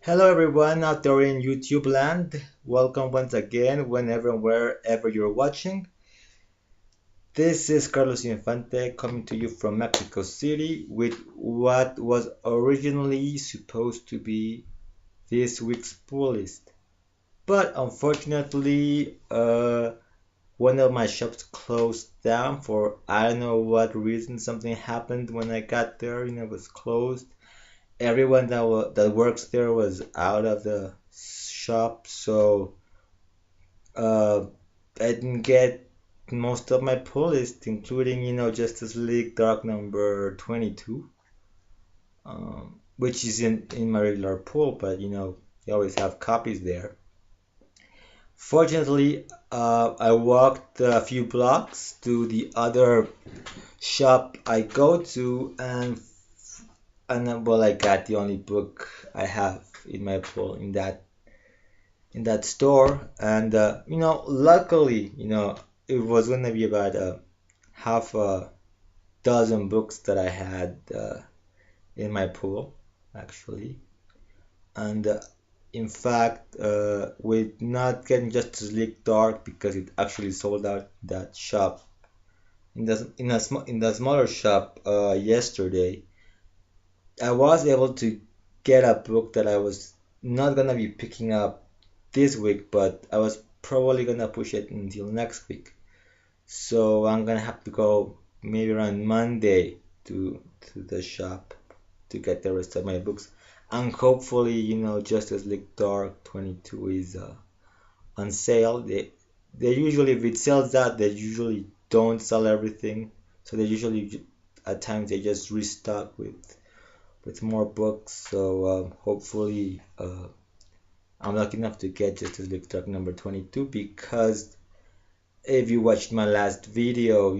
Hello everyone out there in YouTube land. Welcome once again whenever and wherever you're watching. This is Carlos Infante coming to you from Mexico City with what was originally supposed to be this week's pull list. But unfortunately, one of my shops closed down for I don't know what reason. Something happened when I got there, it was closed. Everyone that works there was out of the shop, so uh, I didn't get most of my pull list, including Justice League Dark number 22, which is in my regular pull, but you always have copies there. Fortunately, I walked a few blocks to the other shop I go to, and well, I got the only book I have in my pull in that store, and luckily, it was gonna be about half a dozen books that I had in my pool, actually, and in fact, with not getting Justice League Dark because it actually sold out that shop in the smaller shop yesterday. I was able to get a book that I was not gonna be picking up this week, but I was probably gonna push it until next week. So I'm gonna have to go maybe around Monday to the shop to get the rest of my books. And hopefully, Justice League Dark 22 is on sale. They usually, if it sells out, they usually don't sell everything. So they usually, at times, they just restock with more books. So hopefully, I'm lucky enough to get Justice League Dark number 22 because if you watched my last video,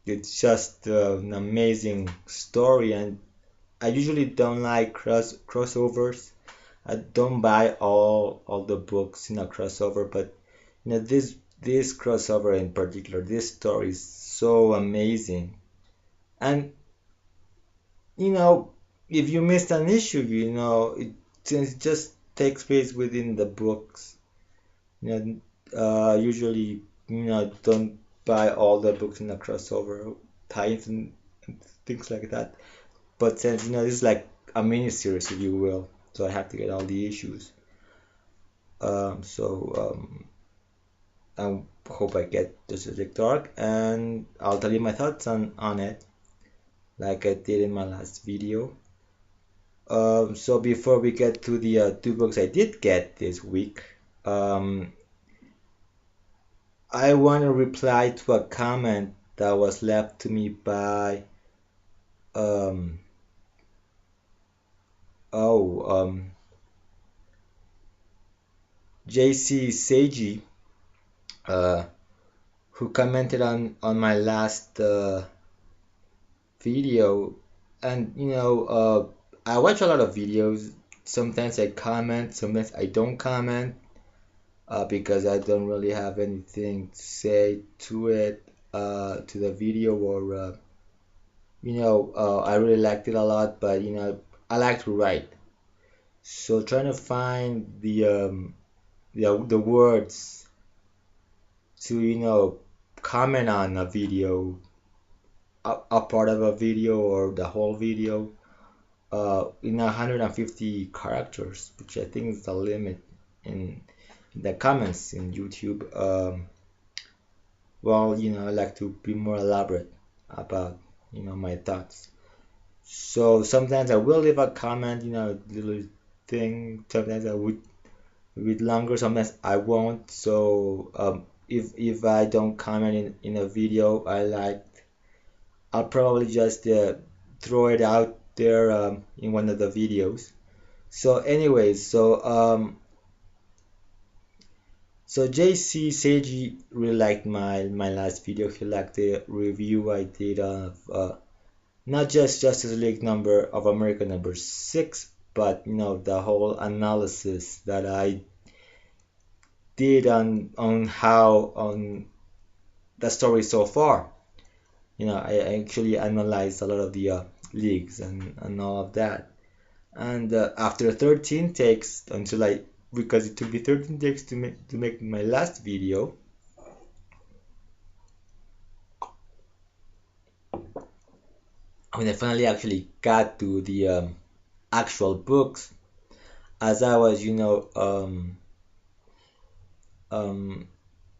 it's just an amazing story, and I usually don't like crossovers. I don't buy all the books in a crossover, but this crossover in particular, this story is so amazing. And you know, if you missed an issue, since it just takes place within the books, usually, don't buy all the books in a crossover times and things like that. But since, this is like a mini series, if you will, so I have to get all the issues. So I hope I get Justice League Dark, and I'll tell you my thoughts on it, like I did in my last video. So before we get to the two books I did get this week, um, I want to reply to a comment that was left to me by um, oh JC Seiji, uh, who commented on my last video, and I watch a lot of videos. Sometimes I comment, sometimes I don't comment, because I don't really have anything to say to it, to the video, or I really liked it a lot, but I like to write, so trying to find the words to comment on a video, a part of a video or the whole video, in 150 characters, which I think is the limit in the comments in YouTube. Well, I like to be more elaborate about my thoughts. So sometimes I will leave a comment, little thing. Sometimes I would read longer. Sometimes I won't. So if I don't comment in a video I like, I'll probably just throw it out there in one of the videos. So anyways, so JC Seiji really liked my last video. He liked the review I did of not just Justice League number of America number 6, but the whole analysis that I did on the story so far. I actually analyzed a lot of the leagues and all of that. And after 13 takes until I because it took me 13 takes to make my last video. When I finally actually got to the actual books, as I was, um,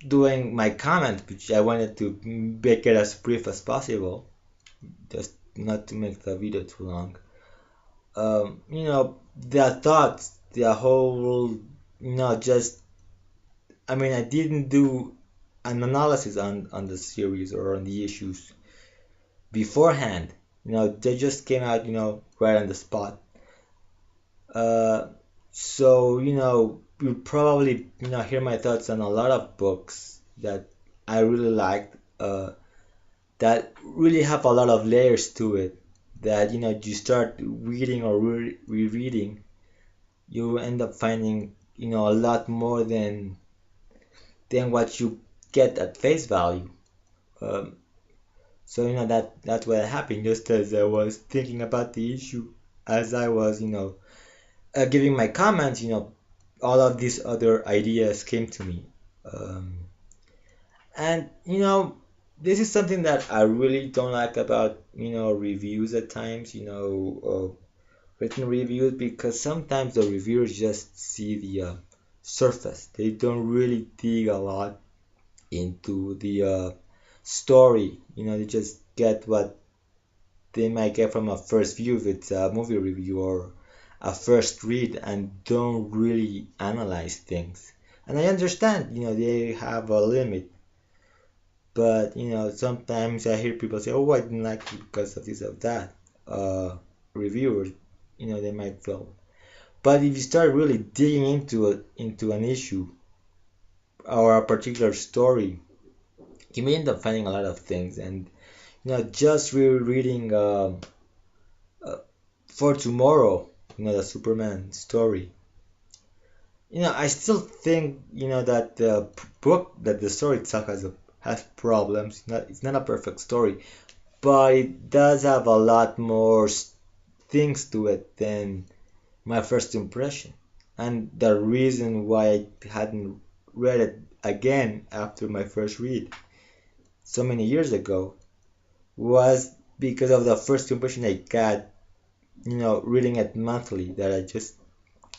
doing my comment, which I wanted to make it as brief as possible, just not to make the video too long. Their thoughts, their whole, just, I mean, I didn't do an analysis on the series or on the issues beforehand. They just came out, right on the spot. Uh, so, you'll probably, hear my thoughts on a lot of books that I really liked, that really have a lot of layers to it, that, you start reading or rereading, you end up finding, a lot more than what you get at face value. Um, so, that's what happened just as I was thinking about the issue, as I was, giving my comments, all of these other ideas came to me. Um, and, this is something that I really don't like about, reviews at times, written reviews, because sometimes the reviewers just see the surface. They don't really dig a lot into the story. They just get what they might get from a first view if it's a movie review or a first read and don't really analyze things. And I understand, they have a limit, but sometimes I hear people say, "Oh, I didn't like it because of this or that." Reviewers, they might feel. But if you start really digging into an issue or a particular story, you may end up finding a lot of things. And just rereading uh, For Tomorrow, the Superman story. I still think that the story itself has problems. It's not a perfect story, but it does have a lot more things to it than my first impression. And the reason why I hadn't read it again after my first read so many years ago was because of the first impression I got, reading it monthly, that I just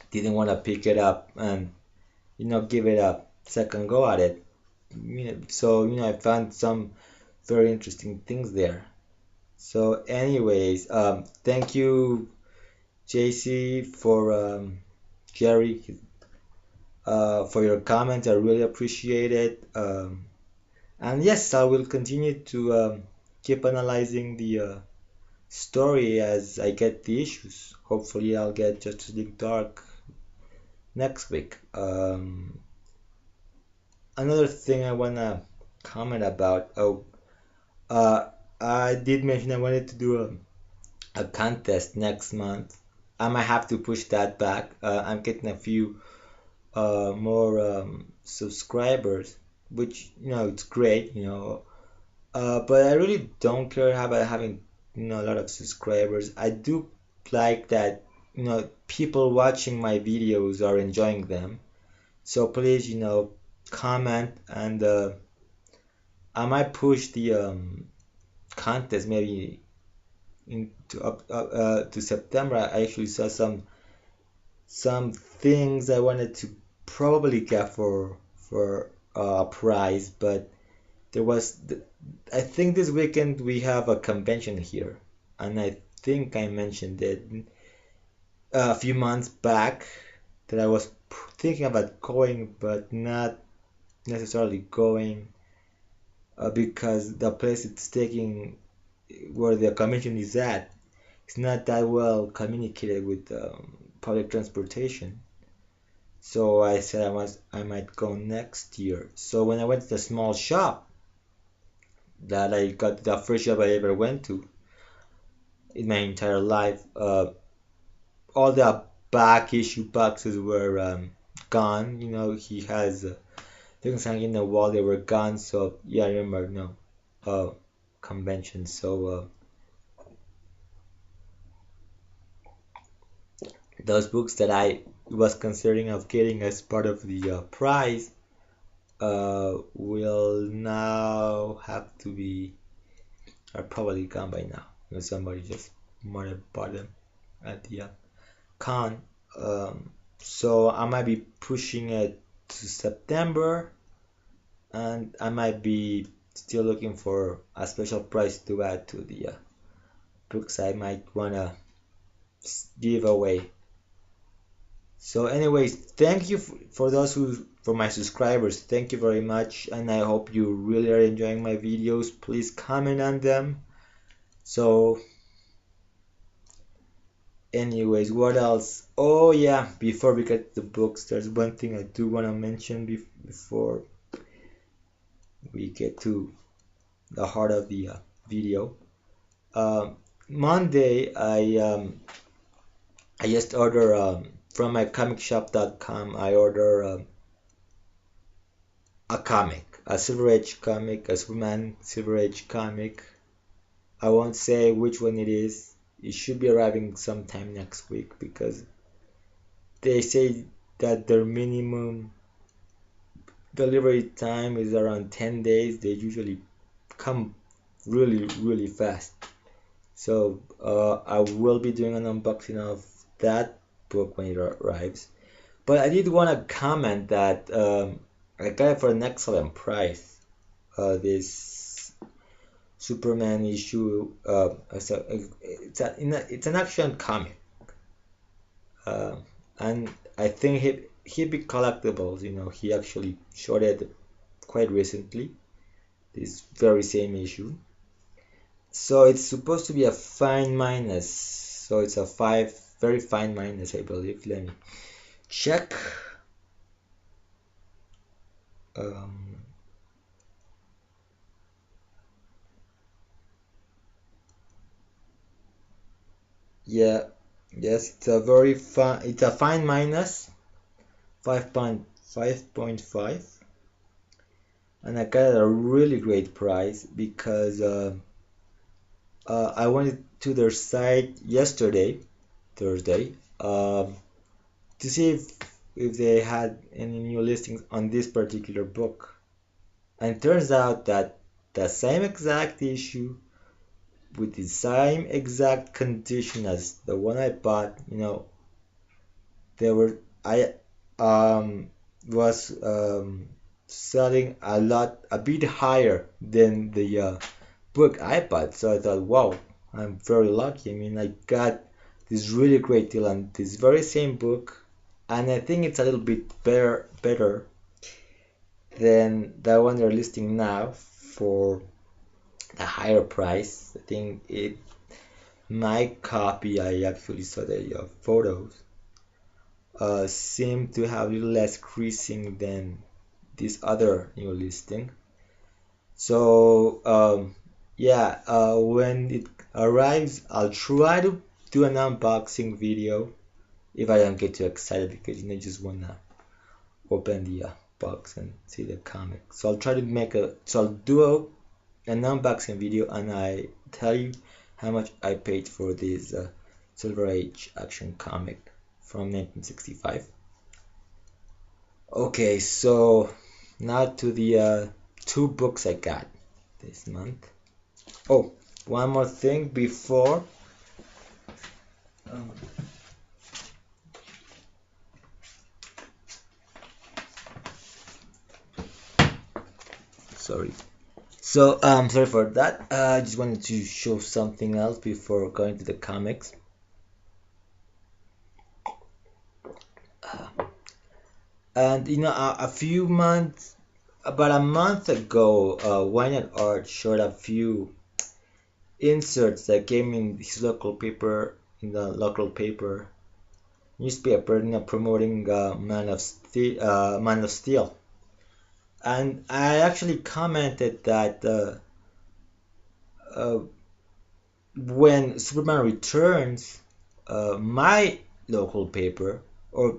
didn't want to pick it up and, give it a second go at it. So, I found some very interesting things there. So, anyways, thank you, JC, Jerry, for your comments. I really appreciate it. And yes, I will continue to keep analyzing the story as I get the issues. Hopefully, I'll get Justice League Dark next week. Another thing I wanna comment about. Oh, I did mention I wanted to do a contest next month. I might have to push that back. I'm getting a few more subscribers, which it's great, but I really don't care about having a lot of subscribers. I do like that people watching my videos are enjoying them. So please comment, and I might push the contest maybe into up to September. I actually saw some things I wanted to probably get for a prize, but there was I think this weekend we have a convention here, and I think I mentioned it a few months back that I was thinking about going, but not necessarily going because the place it's taking where the convention is at, it's not that well communicated with public transportation. So I said I might go next year. So when I went to the small shop that I got, the first shop I ever went to in my entire life, all the back issue boxes were gone. He has things hanging in the wall, they were gone. So yeah, I remember uh, convention. those books that I was considering of getting as part of the prize will now have to be are probably gone by now. You know, somebody just might have bought them at the con. So I might be pushing it to September, and I might be still looking for a special price to add to the books I might wanna give away. So, anyways, thank you for those who for my subscribers. Thank you very much, and I hope you really are enjoying my videos. Please comment on them. So, anyways, what else? Oh yeah, before we get to the books, there's one thing I do want to mention before we get to the heart of the video. Monday, I just order from my comicshop.com. I order a comic, a Silver Age comic, a Superman Silver Age comic. I won't say which one it is. It should be arriving sometime next week because they say that their minimum delivery time is around 10 days. They usually come really fast. So I will be doing an unboxing of that book when it arrives. But I did want to comment that I got it for an excellent price. This Superman issue, it's an action comic, and I think he'd be collectibles. You know, he actually showed it quite recently. This very same issue. So it's supposed to be a fine minus. So it's a very fine minus, I believe. Let me check. Yeah, yes, it's a very fine. It's a fine minus, 5.5, and I got a really great price because I went to their site yesterday, Thursday, to see if they had any new listings on this particular book. And it turns out that the same exact issue with the same exact condition as the one I bought, you know, I was selling a bit higher than the book I bought. So I thought, wow, I'm very lucky. I mean, I got this really great deal on this very same book, and I think it's a little bit better than the one they're listing now for a higher price. I think my copy, I actually saw the photos, seem to have a little less creasing than this other new listing. So yeah, when it arrives, I'll try to do an unboxing video if I don't get too excited because I just wanna open the box and see the comic. So I'll try to I'll do an unboxing video and I tell you how much I paid for this Silver Age action comic from 1965. Okay, so now to the two books I got this month. Oh, one more thing before. Sorry. So, sorry for that. I just wanted to show something else before going to the comics. And you know, about a month ago, Why Not Art showed a few inserts that came in his local paper, newspaper, you know, promoting Man of Steel. And I actually commented that when Superman Returns, my local paper, or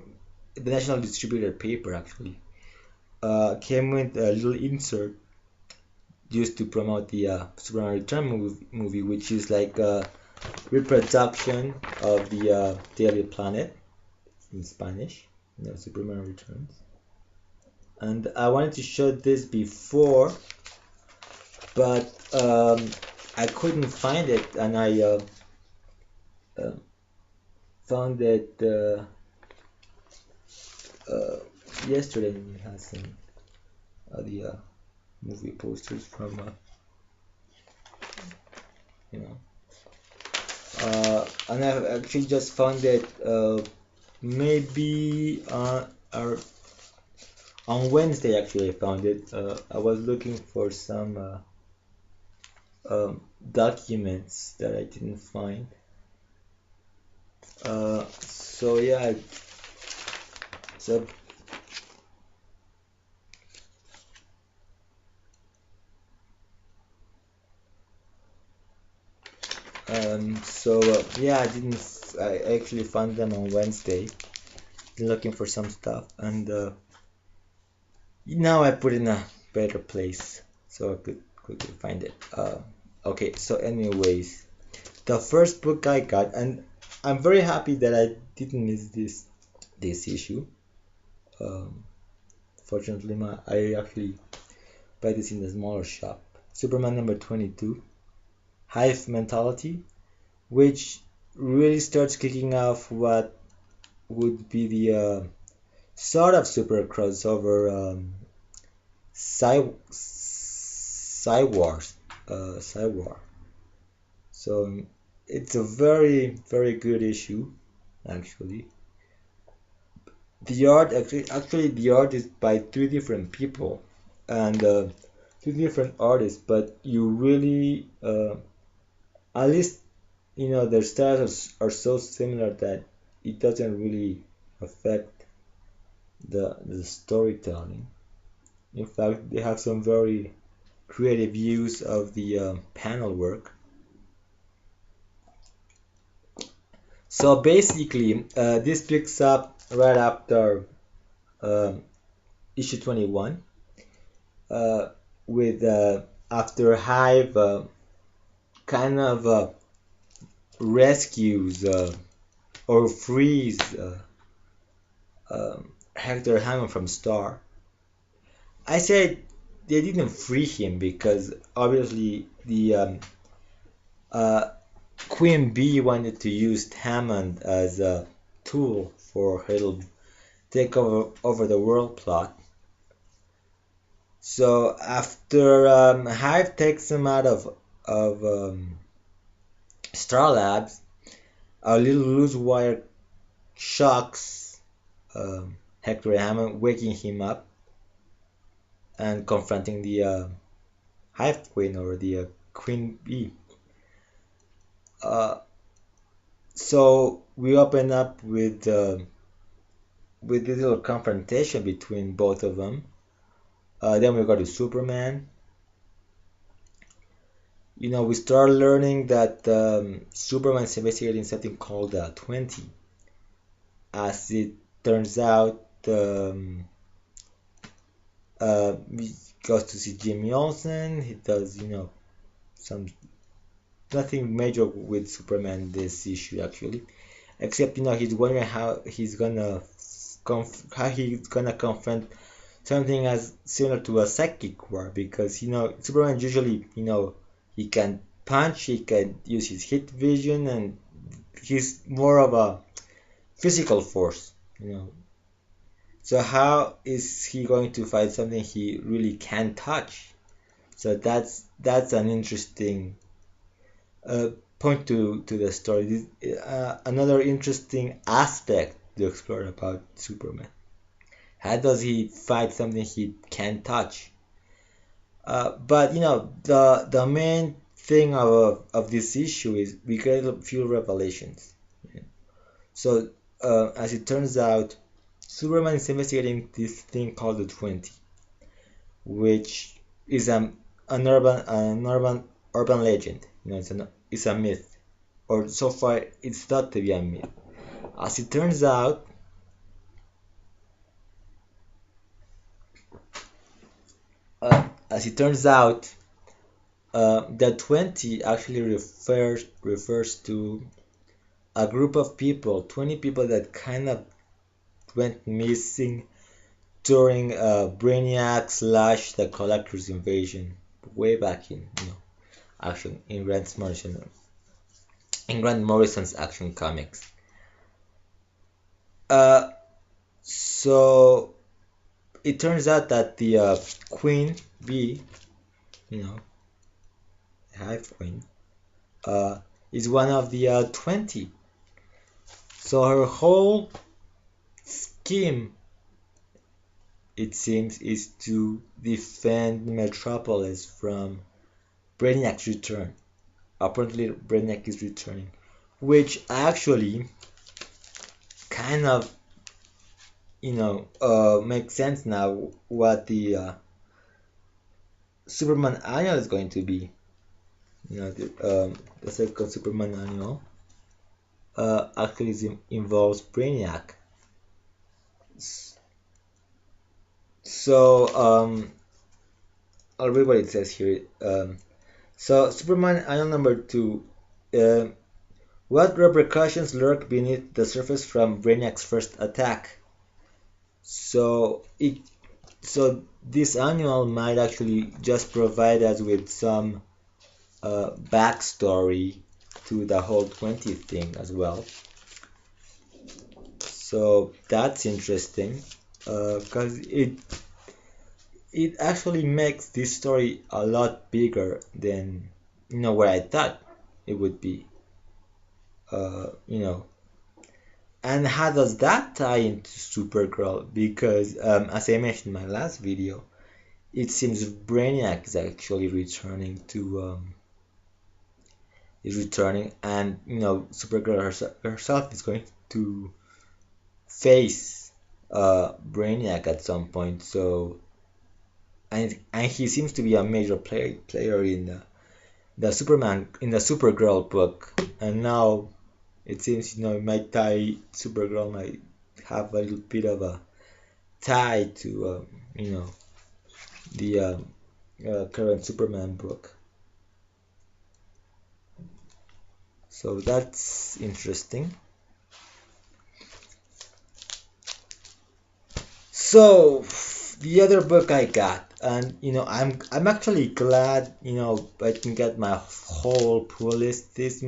the national distributor paper actually, came with a little insert used to promote the Superman Return movie, which is like a reproduction of the Daily Planet. in Spanish, Superman Returns. And I wanted to show this before, but I couldn't find it, and I uh, found it uh, yesterday. And it has some the movie posters from you know and I actually just found it maybe on Wednesday. Actually, I found it. I was looking for some documents that I didn't find. So yeah, so yeah, I actually found them on Wednesday, looking for some stuff, and now I put in a better place so I could quickly find it. Okay, so anyways, the first book I got, and I'm very happy that I didn't miss this issue. Um, Fortunately, I actually buy this in a smaller shop. Superman number 22, Hive Mentality, which really starts kicking off what would be the sort of super crossover Psy War. So it's a very very good issue actually. The art actually the art is by three different people and two different artists, but you really at least their styles are so similar that it doesn't really affect the storytelling. In fact, they have some very creative use of the panel work. So basically, this picks up right after um issue 21, uh, with after Hive kind of rescues or frees Hector Hammond from Star. I said they didn't free him because obviously the uh, Queen Bee wanted to use Hammond as a tool for her little take over the world plot. So after Hive takes him out of Star Labs, a little loose wire shocks Hector Hammond, waking him up and confronting the Hive Queen or the Queen Bee. Uh, so we open up with this little confrontation between both of them. Then we go to Superman. We start learning that Superman is investigating something called 20. As it turns out, he goes to see Jimmy Olsen. He does, some nothing major with Superman this issue actually, except he's wondering how he's gonna confront something as similar to a psychic war, because Superman usually he can punch, he can use his heat vision, and he's more of a physical force. So how is he going to fight something he really can't touch? So that's an interesting uh, point to the story. Another interesting aspect to explore about Superman. How does he fight something he can't touch? But the main thing of this issue is we get a few revelations. So as it turns out, Superman is investigating this thing called the 20, which is an urban legend. It's a myth, or so far it's thought to be a myth. As it turns out, as it turns out, the 20 actually refers to a group of people, 20 people that kind of went missing during Brainiac / the Collector's Invasion way back in action in Grant Morrison's Action Comics. So it turns out that the Queen Bee, you know, Hive Queen, is one of the 20. So her whole scheme, it seems, is to defend Metropolis from Brainiac's return. Apparently, Brainiac is returning, which actually kind of, makes sense now what the Superman annual is going to be. The second Superman annual actually involves Brainiac. So, I'll read what it says here. So, Superman annual number 2. What repercussions lurk beneath the surface from Brainiac's first attack? So this annual might actually just provide us with some backstory to the whole 20 thing as well. So that's interesting because it actually makes this story a lot bigger than what I thought it would be. And how does that tie into Supergirl? Because as I mentioned in my last video, it seems Brainiac is actually returning, and Supergirl herself is going to face Brainiac at some point. So, and he seems to be a major player in the Supergirl book, and now it seems Supergirl might have a little bit of a tie to the current Superman book. So that's interesting. So the other book I got, and I'm actually glad I can get my whole pull list this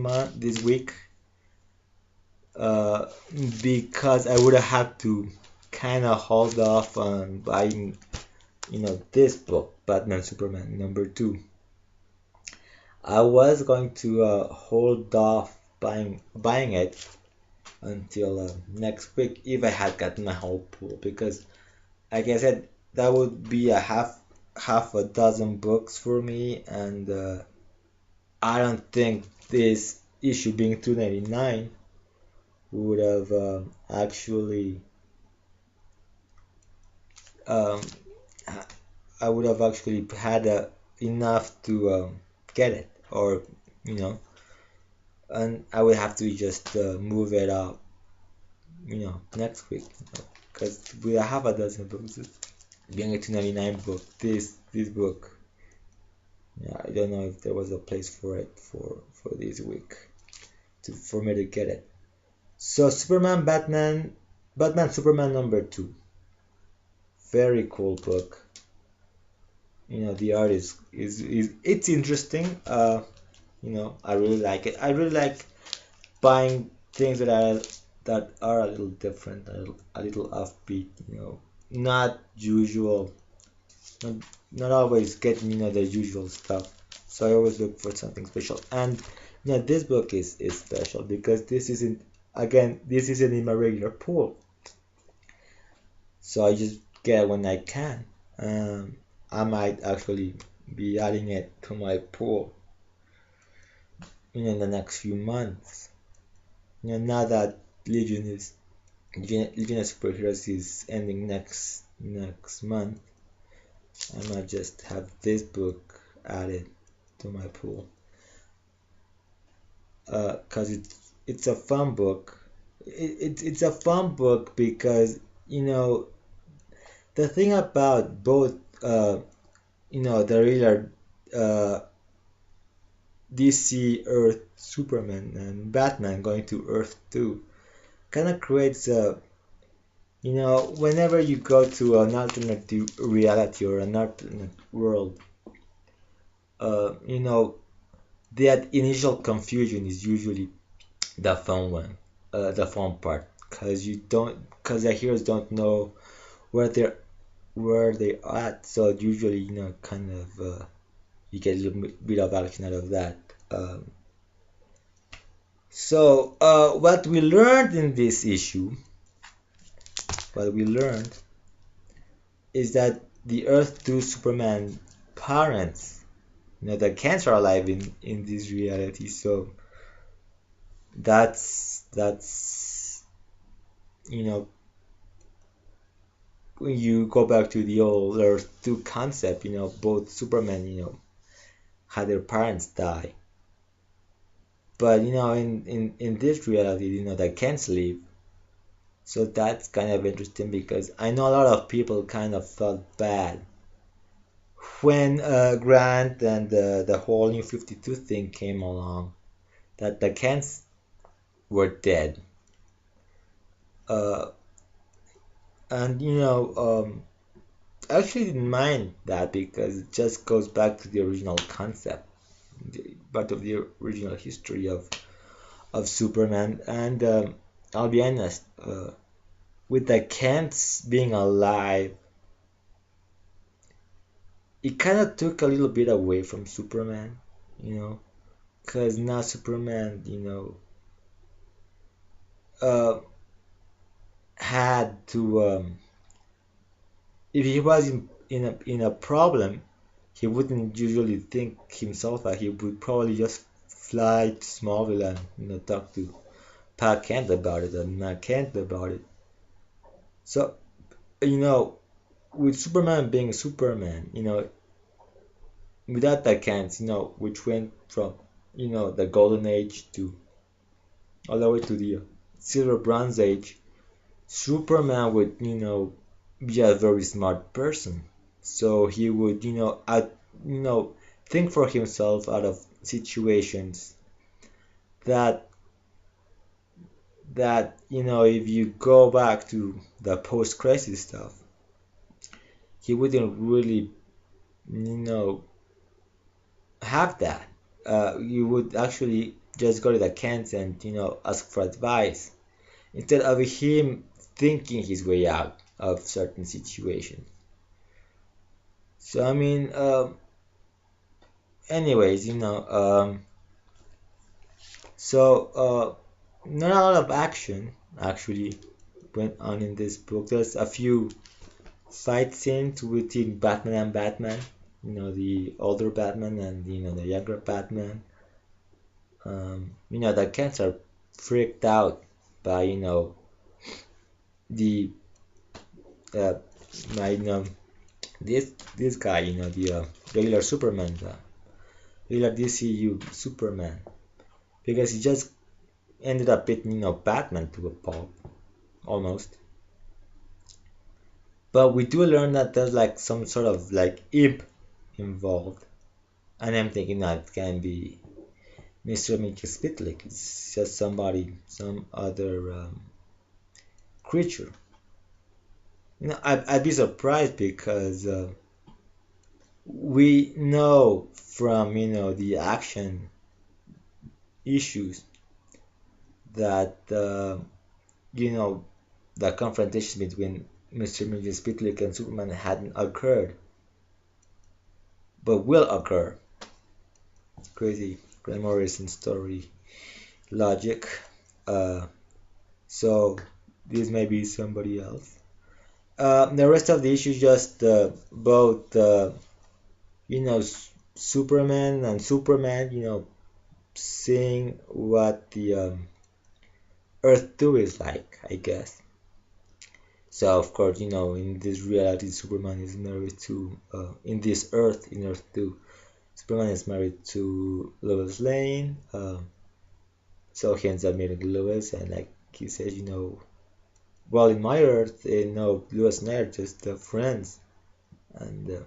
week, because I would have had to kind of hold off on buying this book, Batman Superman number 2. I was going to hold off buying it until next week if I had gotten my whole pool, because like I said, that would be a half a dozen books for me, and I don't think this issue being $2.99 would have actually I would have actually had enough to get it, or and I would have to just move it up next week, because we have a dozen books. Being a $2.99 book, this book, I don't know if there was a place for it for this week for me to get it. So Batman Superman number 2, very cool book. The art is it's interesting. I really like it. I really like buying things that are a little different, a little offbeat. Not usual, not always getting the usual stuff. So I always look for something special. And this book is special because this isn't in my regular pool. So I just get it when I can. I might actually be adding it to my pool in the next few months. Now that Legion of Superheroes is ending next month, I might just have this book added to my pool. Cause it's a fun book. It's a fun book because the thing about both the regular DC Earth Superman and Batman going to Earth 2 kind of creates Whenever you go to an alternative reality or an alternate world, you know, that initial confusion is usually the fun one, the fun part, because the heroes don't know where they're where they at. So usually, kind of you get a little bit of action out of that. What we learned in this issue, what we learned is that the Earth 2 Superman parents, the cancer alive in this reality. So that's you know when you go back to the old Earth 2 concept, both Superman, had their parents die. But in this reality, they can't live. So that's kind of interesting because I know a lot of people kind of felt bad when Grant and the whole New 52 thing came along, that the Kents were dead. Uh, and I actually didn't mind that because it just goes back to the original concept, part of the original history of Superman. And I'll be honest, with the Kents being alive, it kind of took a little bit away from Superman, because now Superman, uh, had to, if he was in a problem, he wouldn't usually think himself out. He would probably just fly to Smallville and talk to Pat Kent about it and Matt Kent about it. So with Superman being Superman, without that Kent, which went from the Golden Age to all the way to the Silver Bronze Age, Superman would be a very smart person. So he would think for himself out of situations that if you go back to the post-crisis stuff, he wouldn't really have that. You would actually just go to the Kent and ask for advice instead of him thinking his way out of certain situations. So I mean, anyways, not a lot of action actually went on in this book. There's a few fight scenes between Batman and Batman, the older Batman and the younger Batman. The cats are freaked out by the uh, by this guy, the regular Superman, the regular DCU Superman, because he just ended up beating Batman to a pulp almost. But we do learn that there's like some sort of like imp involved, and I'm thinking that can be Mr. Spitlick. It's just some other creature. I'd be surprised because we know from the action issues that the confrontation between Mr. Spitlick and Superman hadn't occurred, but will occur. Crazy Grant Morrison story logic. So this may be somebody else. The rest of the issue just both Superman and Superman, seeing what the Earth 2 is like, I guess. So of course, in this reality, Superman is married to in this Earth, in Earth 2, Superman is married to Lois Lane. So he ends up meeting Lois, and like he says, well, in my Earth, Lois and I are just friends, and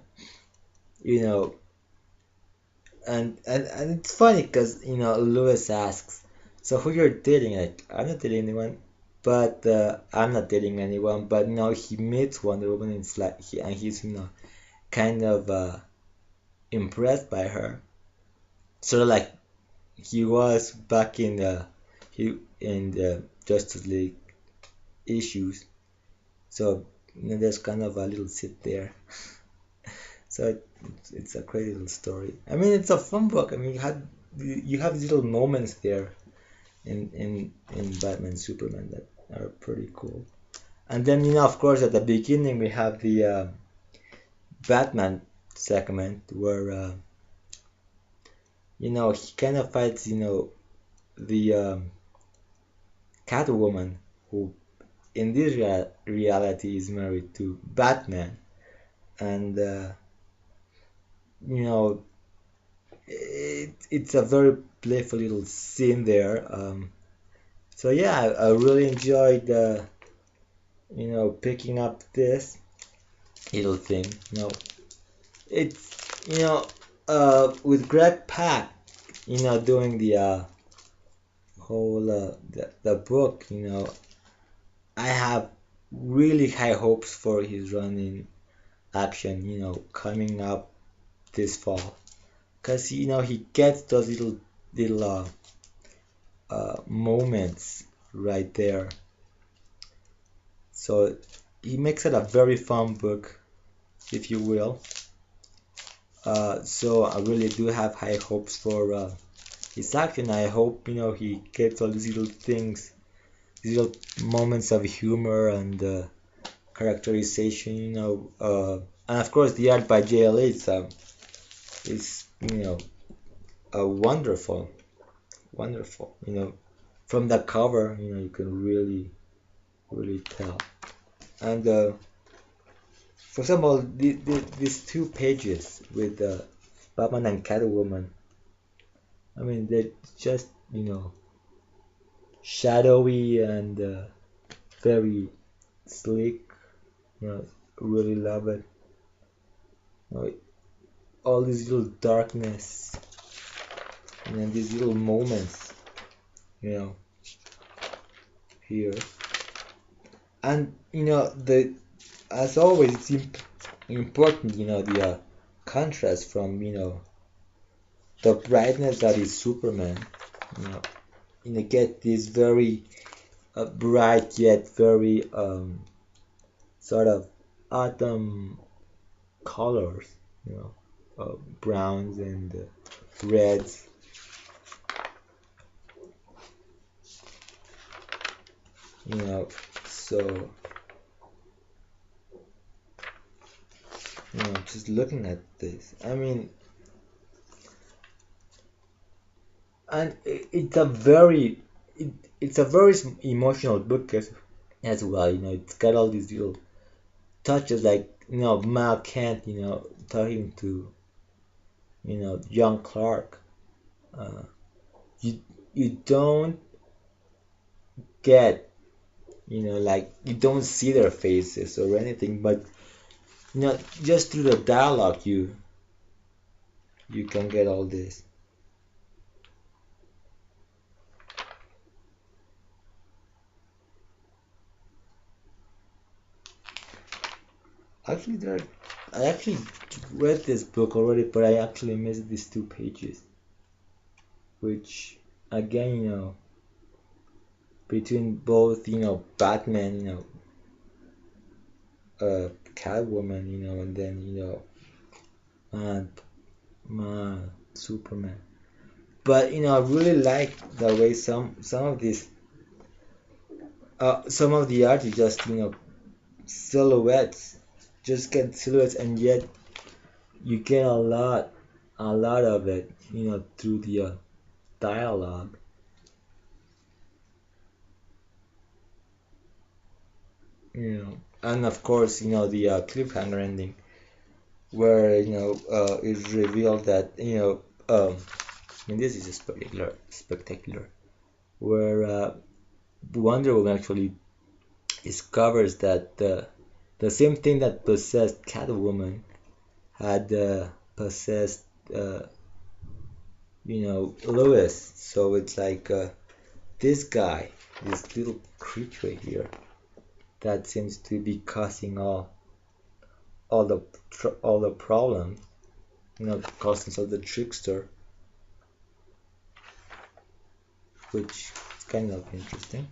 and it's funny because Lois asks, "So who you're dating?" Like, I'm not dating anyone, but I'm not dating anyone. But now he meets Wonder Woman, and he's kind of impressed by her, sort of like he was back in the Justice League issues. So there's kind of a little sit there. So it's a crazy little story. I mean, it's a fun book. I mean, you have these little moments there in Batman Superman that are pretty cool. And then of course, at the beginning we have the Batman segment where he kind of fights the Catwoman, who in this reality is married to Batman, and you know it's a very playful little scene there. So yeah, I really enjoyed picking up this little thing. It's with Greg Pak, doing the whole the book. I have really high hopes for his running action. Coming up this fall, cause he gets those little moments right there. So he makes it a very fun book, if you will. So I really do have high hopes for his action. I hope he gets all these little things, these little moments of humor and characterization. And of course the art by JLA is wonderful, wonderful. From the cover, you can really tell. And for example, these 2 pages with Batman and Catwoman, I mean, they're just, shadowy and very sleek. Really love it. You know, all these little darkness, and these little moments, here. And, as always, it's important, the contrast from, the brightness that is Superman, get these very bright yet very sort of autumn colors, browns and reds. So just looking at this, I mean, and it's a very emotional book as well. It's got all these little touches, like Mal Kent, talking to young Clark. You don't get like you don't see their faces or anything, but just through the dialogue you can get all this. Actually, I actually read this book already, but I actually missed these 2 pages, which again, between both, Batman, Catwoman, and then, my Superman. But I really like the way some of these, some of the art is just silhouettes, just get silhouettes, and yet you get a lot of it, through the dialogue. And of course, the cliffhanger ending, where it's revealed that I mean, this is spectacular, where Wonder Woman actually discovers that the same thing that possessed Catwoman had possessed Lewis. So it's like this guy this little creature here that seems to be causing all the all the problems, causing all the trickster, which is kind of interesting.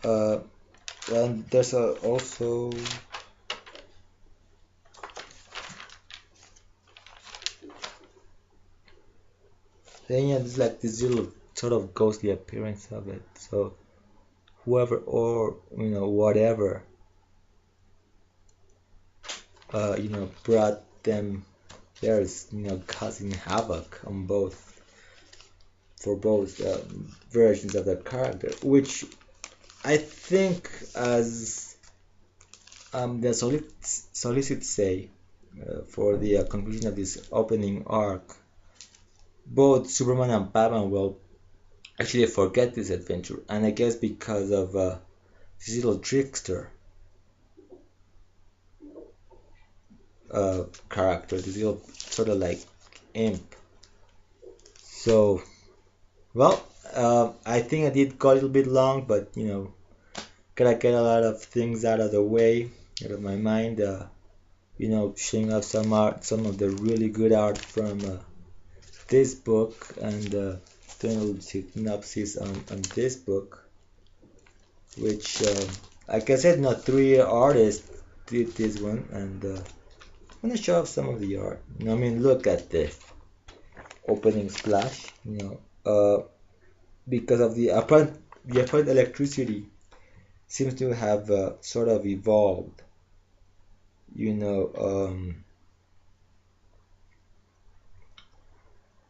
Uh, and there's also then yeah, there's like this little sort of ghostly appearance of it. So whoever or whatever brought them there is causing havoc on both for both versions of the character, which I think, as the solicits say, for the conclusion of this opening arc, both Superman and Batman will actually forget this adventure, and I guess because of this little trickster character, this little sort of like imp. So, well, I think I did go a little bit long, but gotta get a lot of things out of the way, out of my mind. Showing off some art, some of the really good art from this book, and doing a little synopsis on this book, which, like I said, three artists did this one, and I'm gonna show off some of the art. I mean, look at this opening splash. Because of the apparent electricity seems to have sort of evolved.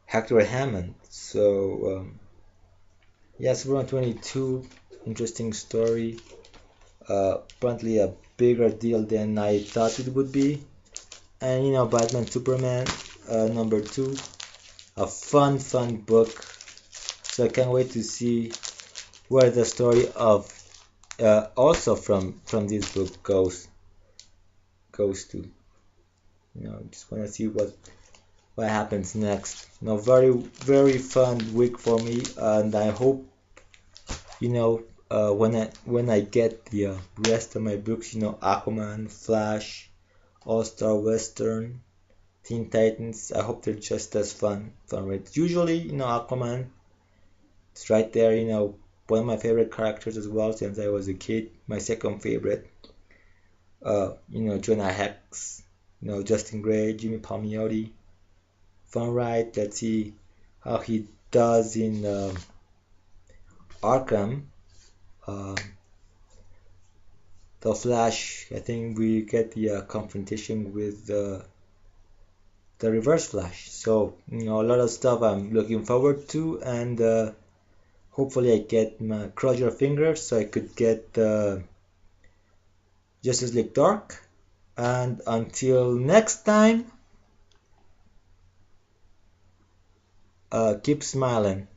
Hector Hammond. So yeah, Superman 22, interesting story. Apparently a bigger deal than I thought it would be. And Batman Superman number 2, a fun book. So I can't wait to see where the story of also from this book goes to. Just want to see what happens next. Very fun week for me, and I hope when I get the rest of my books, Aquaman, Flash, All Star Western, Teen Titans. I hope they're just as fun reads. Usually, Aquaman, it's right there. One of my favorite characters as well since I was a kid. My second favorite. Jonah Hex, Justin Gray, Jimmy Palmiotti. Fun ride. Let's see how he does in Arkham. The Flash, I think we get the confrontation with the Reverse Flash. So, a lot of stuff I'm looking forward to, and hopefully I get cross your fingers so I could get Justice League Dark. And until next time, keep smiling.